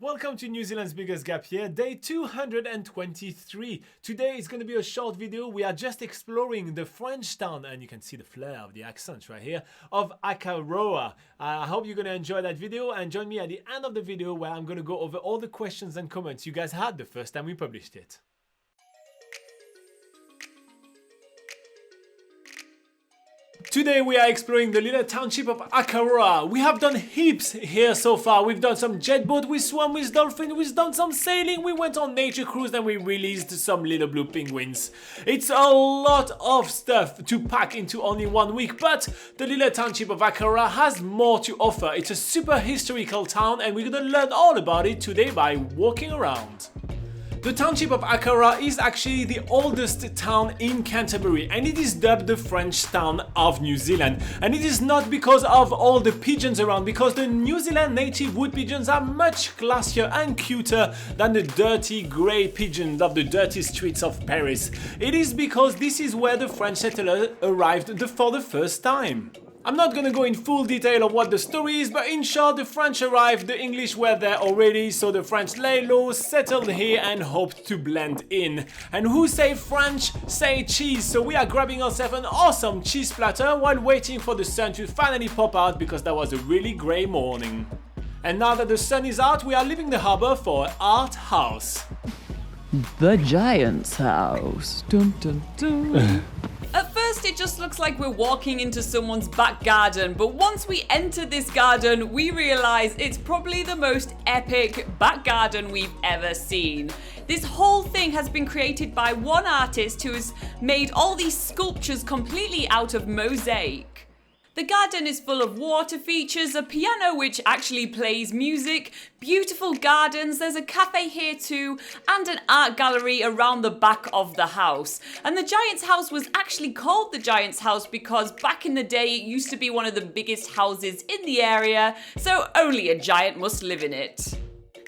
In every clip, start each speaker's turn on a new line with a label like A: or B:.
A: Welcome to New Zealand's biggest gap year, day 223. Today is going to be a short video. We are just exploring the French town, and you can see the flair of the accent right here, of Akaroa. I hope you're going to enjoy that video and join me at the end of the video where I'm going to go over all the questions and comments you guys had the first time we published it. Today we are exploring the little township of Akaroa. We have done heaps here so far. We've done some jet boat, we swam with dolphins, we've done some sailing, we went on nature cruise, and we released some little blue penguins. It's a lot of stuff to pack into only 1 week, but the little township of Akaroa has more to offer. It's a super historical town and we're gonna learn all about it today by walking around. The township of Akaroa is actually the oldest town in Canterbury, and it is dubbed the French town of New Zealand. And it is not because of all the pigeons around, because the New Zealand native wood pigeons are much classier and cuter than the dirty grey pigeons of the dirty streets of Paris. It is because this is where the French settlers arrived for the first time. I'm not gonna go in full detail of what the story is, but in short, the French arrived, the English were there already, so the French lay low, settled here and hoped to blend in. And who say French, say cheese, so we are grabbing ourselves an awesome cheese platter while waiting for the sun to finally pop out because that was a really grey morning. And now that the sun is out, we are leaving the harbour for an art house.
B: The Giant's house. Dun dun dun.
C: At first it just looks like we're walking into someone's back garden, but once we enter this garden we realise it's probably the most epic back garden we've ever seen. This whole thing has been created by one artist who has made all these sculptures completely out of mosaic. The garden is full of water features, a piano which actually plays music, beautiful gardens, there's a cafe here too, and an art gallery around the back of the house. And the Giant's house was actually called the Giant's house because back in the day it used to be one of the biggest houses in the area, so only a giant must live in it.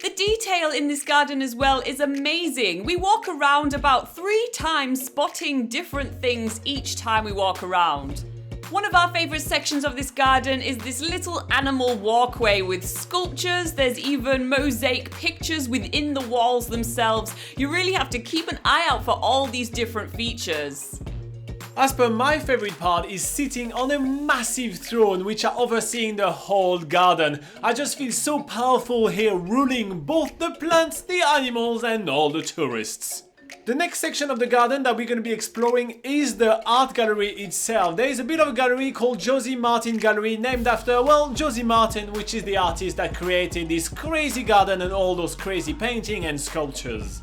C: The detail in this garden as well is amazing. We walk around about 3 times, spotting different things each time we walk around. One of our favourite sections of this garden is this little animal walkway with sculptures. There's even mosaic pictures within the walls themselves. You really have to keep an eye out for all these different features.
A: As per, my favourite part is sitting on a massive throne which are overseeing the whole garden. I just feel so powerful here, ruling both the plants, the animals and all the tourists. The next section of the garden that we're going to be exploring is the art gallery itself. There is a bit of a gallery called Josie Martin Gallery, named after, well, Josie Martin, which is the artist that created this crazy garden and all those crazy painting and sculptures.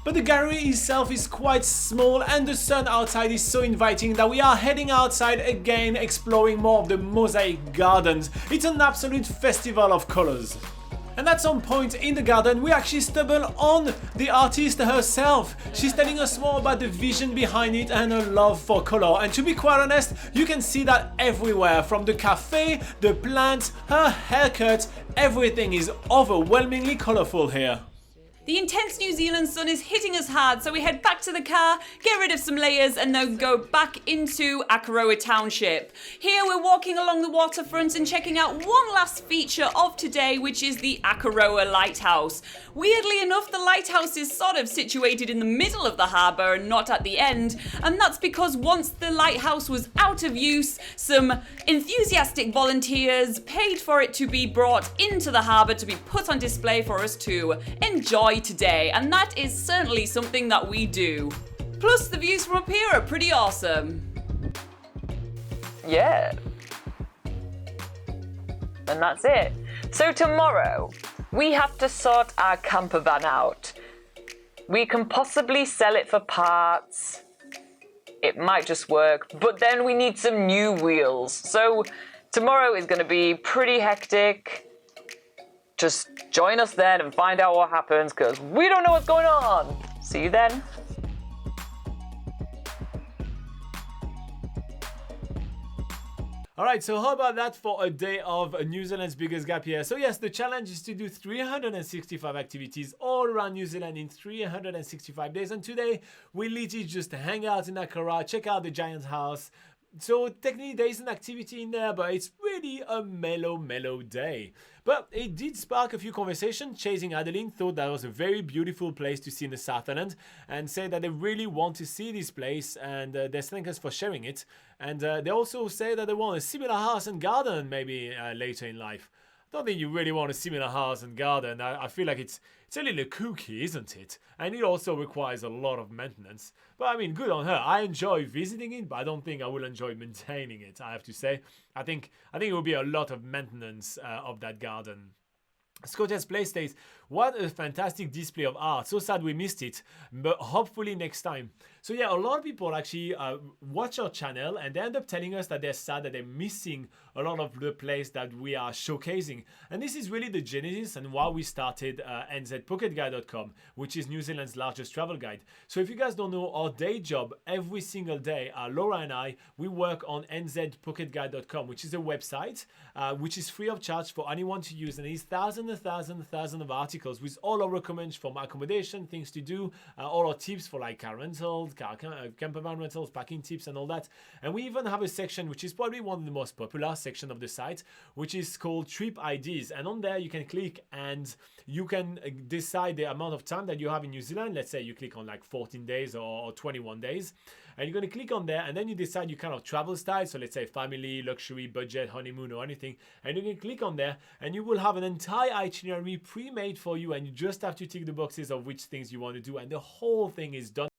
A: But the gallery itself is quite small and the sun outside is so inviting that we are heading outside again, exploring more of the mosaic gardens. It's an absolute festival of colors. And at some point in the garden we actually stumble on the artist herself. She's telling us more about the vision behind it and her love for color. And to be quite honest, you can see that everywhere, from the cafe, the plants, her haircut, everything is overwhelmingly colorful here.
C: The intense New Zealand sun is hitting us hard, so we head back to the car, get rid of some layers and then go back into Akaroa Township. Here we're walking along the waterfront and checking out one last feature of today, which is the Akaroa lighthouse. Weirdly enough, the lighthouse is sort of situated in the middle of the harbour and not at the end, and that's because once the lighthouse was out of use, some enthusiastic volunteers paid for it to be brought into the harbour to be put on display for us to enjoy today, and that is certainly something that we do. Plus the views from up here are pretty awesome.
B: Yeah. And that's it. So tomorrow, we have to sort our camper van out. We can possibly sell it for parts. It might just work, but then we need some new wheels. So tomorrow is going to be pretty hectic. Just join us then and find out what happens, because we don't know what's going on. See you then.
A: Alright, so how about that for a day of New Zealand's biggest gap year? So yes, the challenge is to do 365 activities all around New Zealand in 365 days. And today, we literally just hang out in Akaroa, check out the Giant's house, So technically there is an activity in there, but it's really a mellow day. But it did spark a few conversations. Chasing Adeline thought that was a very beautiful place to see in the South Island and said that they really want to see this place, and they thank us for sharing it. And they also say that they want a similar house and garden maybe later in life. I don't think you really want a similar house and garden. I feel like it's a little kooky, isn't it? And it also requires a lot of maintenance. But I mean, good on her. I enjoy visiting it, but I don't think I will enjoy maintaining it, I have to say. I think it will be a lot of maintenance of that garden. Scott's Place states, what a fantastic display of art. So sad we missed it, but hopefully next time. So yeah, a lot of people actually watch our channel and they end up telling us that they're sad that they're missing a lot of the place that we are showcasing. And this is really the genesis and why we started nzpocketguide.com, which is New Zealand's largest travel guide. So if you guys don't know, our day job every single day, Laura and I, we work on nzpocketguide.com, which is a website which is free of charge for anyone to use, and it's thousands of articles with all our recommends from accommodation, things to do, all our tips for like car rentals, camper van rentals, packing tips and all that. And we even have a section which is probably one of the most popular section of the site, which is called Trip IDs. And on there you can click and you can decide the amount of time that you have in New Zealand. Let's say you click on like 14 days or 21 days. And you're going to click on there and then you decide your kind of travel style. So let's say family, luxury, budget, honeymoon or anything. And you can click on there and you will have an entire itinerary pre-made for you, and you just have to tick the boxes of which things you want to do, and the whole thing is done